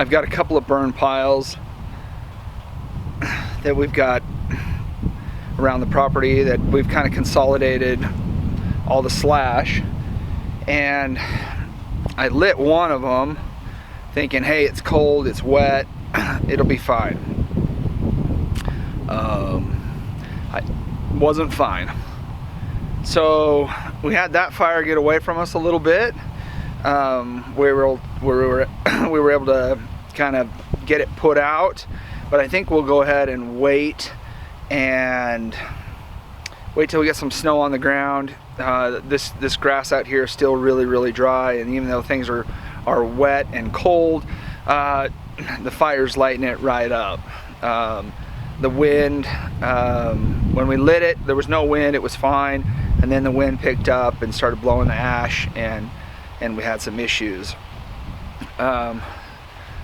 I've got a couple of burn piles that we've got around the property that we've kind of consolidated all the slash, and I lit one of them thinking, hey, it's cold, it's wet, it'll be fine. It wasn't fine. So we had that fire get away from us a little bit. We were able to kind of get it put out, but I think we'll go ahead and wait till we get some snow on the ground. This grass out here is still really dry, and even though things are wet and cold, the fire's lighting it right up. The wind, when we lit it, there was no wind, it was fine, and then the wind picked up and started blowing the ash, and we had some issues.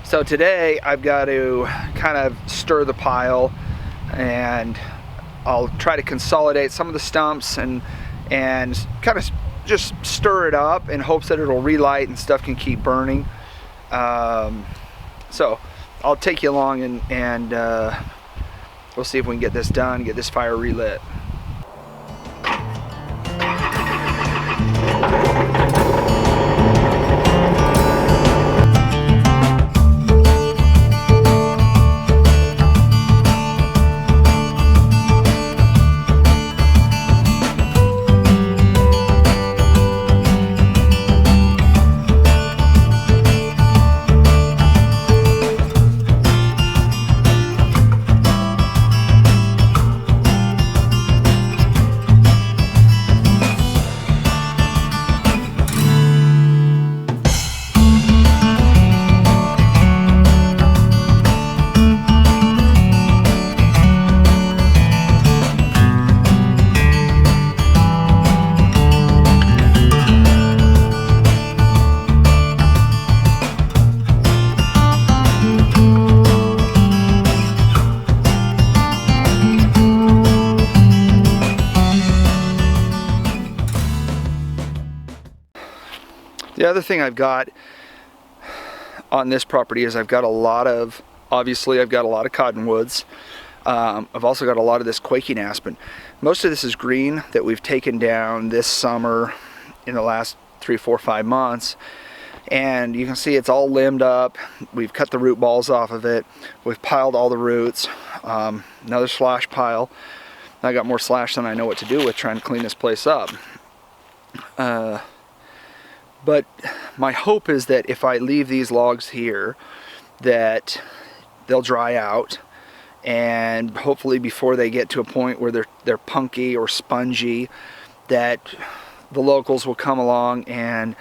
So today I've got to kind of stir the pile, and I'll try to consolidate some of the stumps and kind of just stir it up in hopes that it'll relight and stuff can keep burning. So I'll take you along and we'll see if we can get this done, get this fire relit. The other thing I've got on this property is obviously I've got a lot of cottonwoods. I've also got a lot of this quaking aspen. Most of this is green that we've taken down this summer in the last 3, 4, 5 months. And you can see it's all limbed up. We've cut the root balls off of it. We've piled all the roots. Another slash pile. I got more slash than I know what to do with trying to clean this place up. But my hope is that if I leave these logs here, that they'll dry out, and hopefully before they get to a point where they're punky or spongy, that the locals will come along and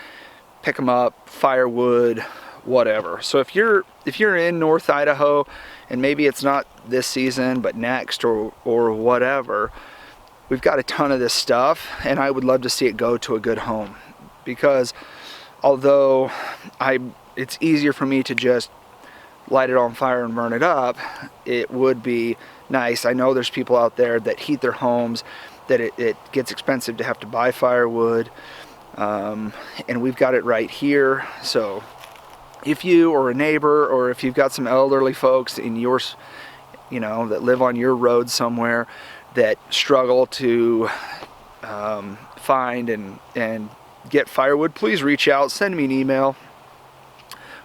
pick them up, firewood, whatever. So if you're in North Idaho, and maybe it's not this season but next or whatever, we've got a ton of this stuff, and I would love to see it go to a good home. Because although it's easier for me to just light it on fire and burn it up, it would be nice. I know there's people out there that heat their homes, that it gets expensive to have to buy firewood, and we've got it right here. So if you or a neighbor, or if you've got some elderly folks in yours, that live on your road somewhere that struggle to find and get firewood, please reach out, send me an email.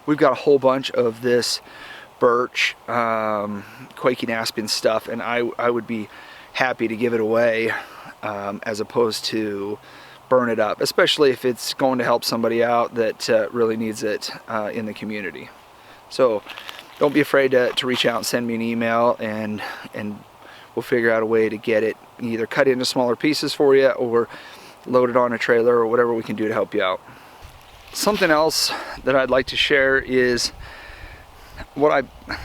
We've got a whole bunch of this birch, quaking aspen stuff, and I would be happy to give it away as opposed to burn it up, especially if it's going to help somebody out that really needs it in the community. So don't be afraid to reach out and send me an email, and we'll figure out a way to get it either cut into smaller pieces for you or load it on a trailer, or whatever we can do to help you out. Something else that I'd like to share is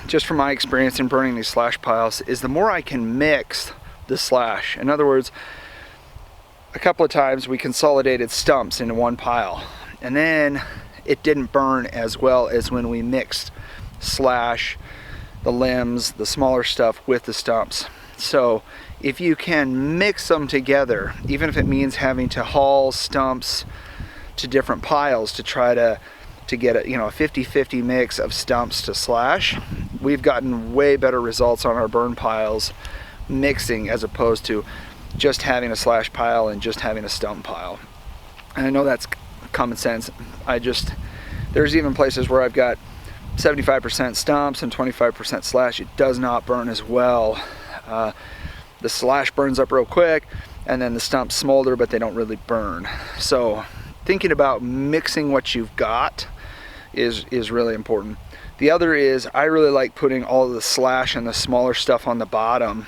just from my experience in burning these slash piles, is the more I can mix the slash. In other words, a couple of times we consolidated stumps into one pile, and then it didn't burn as well as when we mixed slash, the limbs, the smaller stuff with the stumps. So if you can mix them together, even if it means having to haul stumps to different piles to try to to get a 50-50 mix of stumps to slash. We've gotten way better results on our burn piles mixing as opposed to just having a slash pile and just having a stump pile. And I know that's common sense. There's even places where I've got 75% stumps and 25% slash. It does not burn as well. The slash burns up real quick, and then the stumps smolder, but they don't really burn. So thinking about mixing what you've got is really important. The other is, I really like putting all of the slash and the smaller stuff on the bottom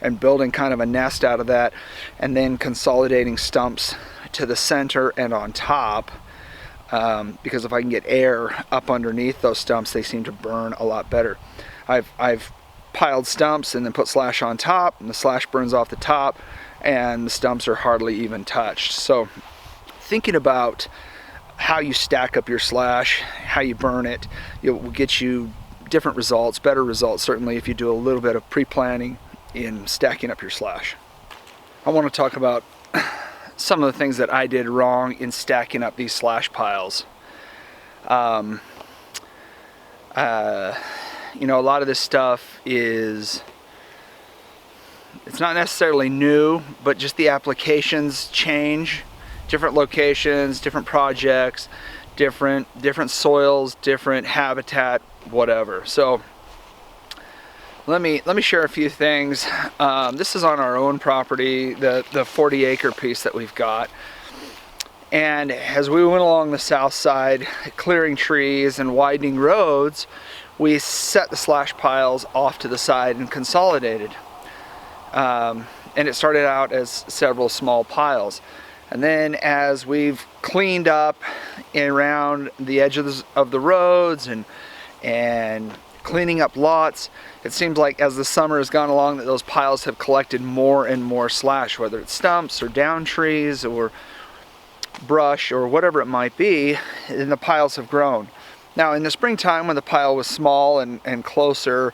and building kind of a nest out of that, and then consolidating stumps to the center and on top, because if I can get air up underneath those stumps, they seem to burn a lot better. I've piled stumps and then put slash on top, and the slash burns off the top, and the stumps are hardly even touched. So thinking about how you stack up your slash, how you burn it, it will get you different results, better results, certainly if you do a little bit of pre-planning in stacking up your slash. I want to talk about some of the things that I did wrong in stacking up these slash piles. A lot of this stuff it's not necessarily new, but just the applications change. Different locations, different projects, different soils, different habitat, whatever. So let me share a few things. This is on our own property, the 40-acre piece that we've got. And as we went along the south side, clearing trees and widening roads, we set the slash piles off to the side and consolidated. And it started out as several small piles. And then as we've cleaned up around the edge of the roads and cleaning up lots, it seems like as the summer has gone along that those piles have collected more and more slash, whether it's stumps or down trees or brush or whatever it might be, and the piles have grown. Now in the springtime, when the pile was small and closer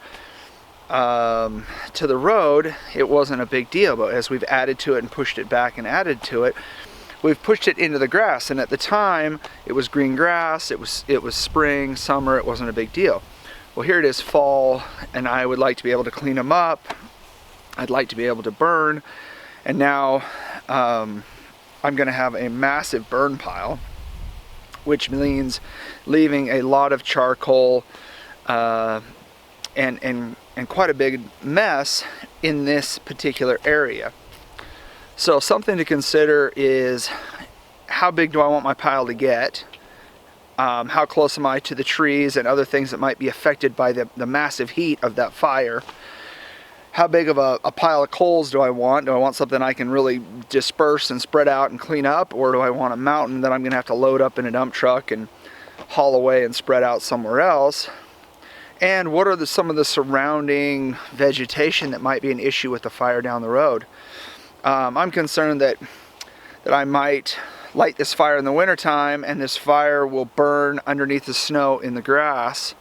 to the road, it wasn't a big deal, but as we've added to it and pushed it back and added to it, we've pushed it into the grass. And at the time it was green grass, it was spring, summer, it wasn't a big deal. Well, here it is fall, and I would like to be able to clean them up. I'd like to be able to burn, and now I'm going to have a massive burn pile, which means leaving a lot of charcoal and quite a big mess in this particular area. So something to consider is, how big do I want my pile to get? How close am I to the trees and other things that might be affected by the massive heat of that fire? How big of a pile of coals do I want? Do I want something I can really disperse and spread out and clean up? Or do I want a mountain that I'm going to have to load up in a dump truck and haul away and spread out somewhere else? And what are some of the surrounding vegetation that might be an issue with the fire down the road? I'm concerned that I might light this fire in the wintertime, and this fire will burn underneath the snow in the grass,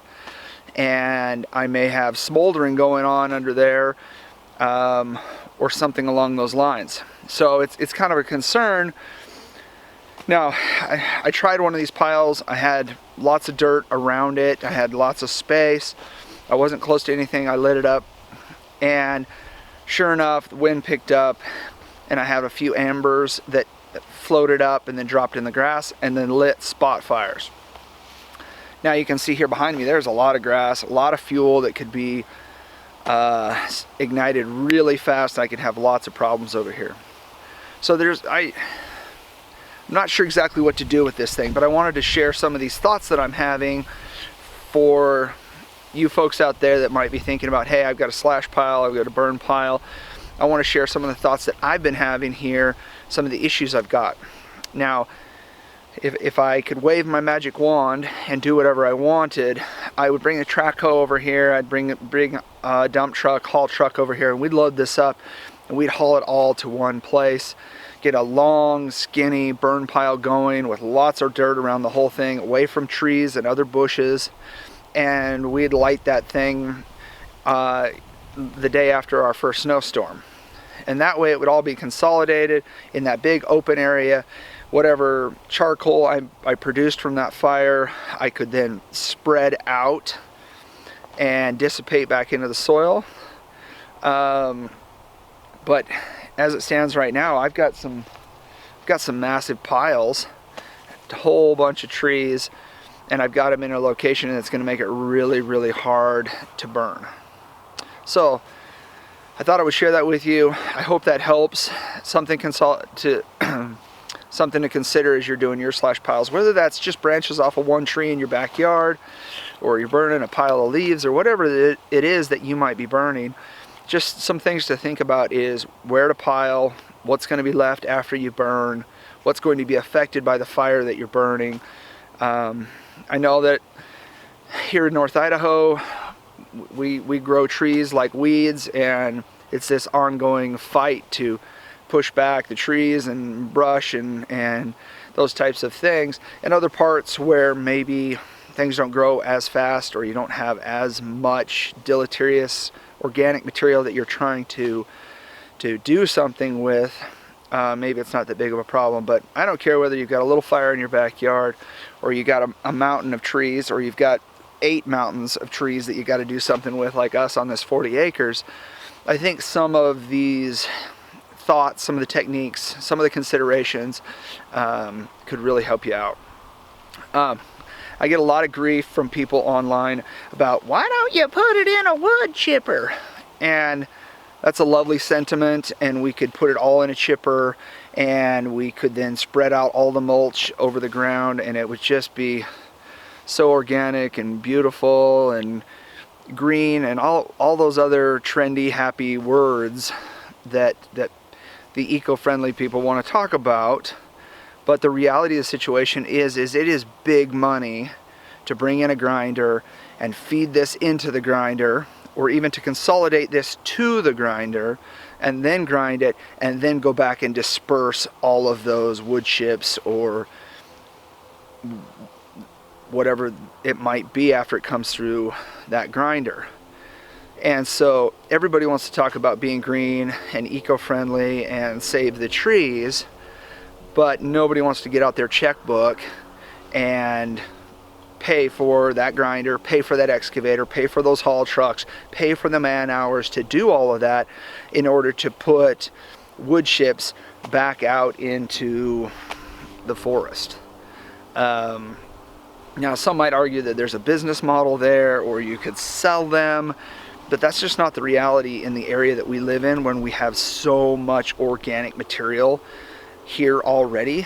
and I may have smoldering going on under there, or something along those lines. So it's kind of a concern. Now, I tried one of these piles. I had lots of dirt around it. I had lots of space. I wasn't close to anything. I lit it up, and sure enough, the wind picked up, and I had a few embers that floated up and then dropped in the grass and then lit spot fires. Now you can see here behind me, there's a lot of grass, a lot of fuel that could be ignited really fast. I could have lots of problems over here. So I'm not sure exactly what to do with this thing, but I wanted to share some of these thoughts that I'm having for you folks out there that might be thinking about, hey, I've got a slash pile, I've got a burn pile. I want to share some of the thoughts that I've been having here, some of the issues I've got. Now, if I could wave my magic wand and do whatever I wanted, I would bring a track hoe over here, I'd bring a dump truck, haul truck over here, and we'd load this up and we'd haul it all to one place, get a long, skinny burn pile going with lots of dirt around the whole thing, away from trees and other bushes, and we'd light that thing the day after our first snowstorm. and that way it would all be consolidated in that big open area. Whatever charcoal I produced from that fire, I could then spread out and dissipate back into the soil. But as it stands right now, I've got some massive piles, a whole bunch of trees, and I've got them in a location that's going to make it really, really hard to burn. So I thought I would share that with you. I hope that helps. Something something to consider as you're doing your slash piles, whether that's just branches off of one tree in your backyard, or you're burning a pile of leaves, or whatever it is that you might be burning. Just some things to think about is where to pile, what's going to be left after you burn, what's going to be affected by the fire that you're burning. I know that here in North Idaho, we grow trees like weeds, and it's this ongoing fight to push back the trees and brush and those types of things. And other parts where maybe things don't grow as fast, or you don't have as much deleterious organic material that you're trying to do something with, maybe it's not that big of a problem. But I don't care whether you've got a little fire in your backyard, or you got a mountain of trees, or you've got 8 mountains of trees that you got to do something with, like us on this 40 acres. I think some of these thoughts, some of the techniques, some of the considerations could really help you out. I get a lot of grief from people online about, why don't you put it in a wood chipper? And that's a lovely sentiment, and we could put it all in a chipper, and we could then spread out all the mulch over the ground, and it would just be so organic and beautiful and green and all those other trendy, happy words that the eco-friendly people want to talk about. But the reality of the situation is it is big money to bring in a grinder and feed this into the grinder, or even to consolidate this to the grinder and then grind it, and then go back and disperse all of those wood chips or whatever it might be after it comes through that grinder. And so everybody wants to talk about being green and eco-friendly and save the trees, but nobody wants to get out their checkbook and pay for that grinder, pay for that excavator, pay for those haul trucks, pay for the man hours to do all of that in order to put wood chips back out into the forest. Now, some might argue that there's a business model there, or you could sell them, but that's just not the reality in the area that we live in, when we have so much organic material here already,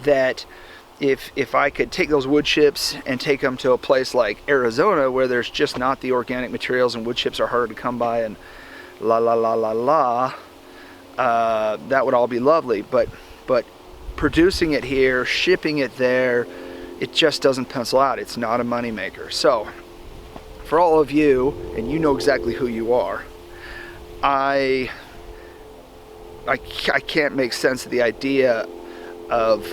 that if I could take those wood chips and take them to a place like Arizona, where there's just not the organic materials and wood chips are hard to come by, and that would all be lovely. But producing it here, shipping it there, it just doesn't pencil out. It's not a money maker. So for all of you, and you know exactly who you are, I can't make sense of the idea of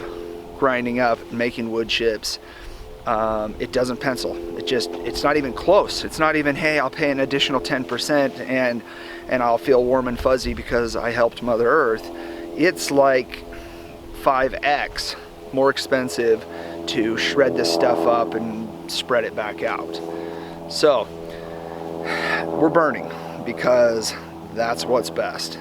grinding up and making wood chips. It doesn't pencil. It's not even close. It's not even, hey, I'll pay an additional 10% and I'll feel warm and fuzzy because I helped Mother Earth. It's like 5x more expensive to shred this stuff up and spread it back out. So we're burning because that's what's best.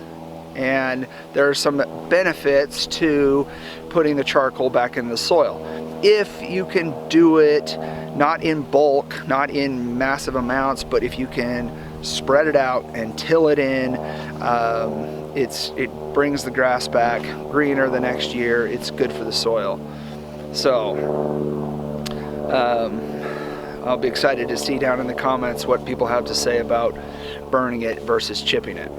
And there are some benefits to putting the charcoal back in the soil. If you can do it not in bulk, not in massive amounts, but if you can spread it out and till it in, it brings the grass back greener the next year. It's good for the soil. So I'll be excited to see down in the comments what people have to say about burning it versus chipping it.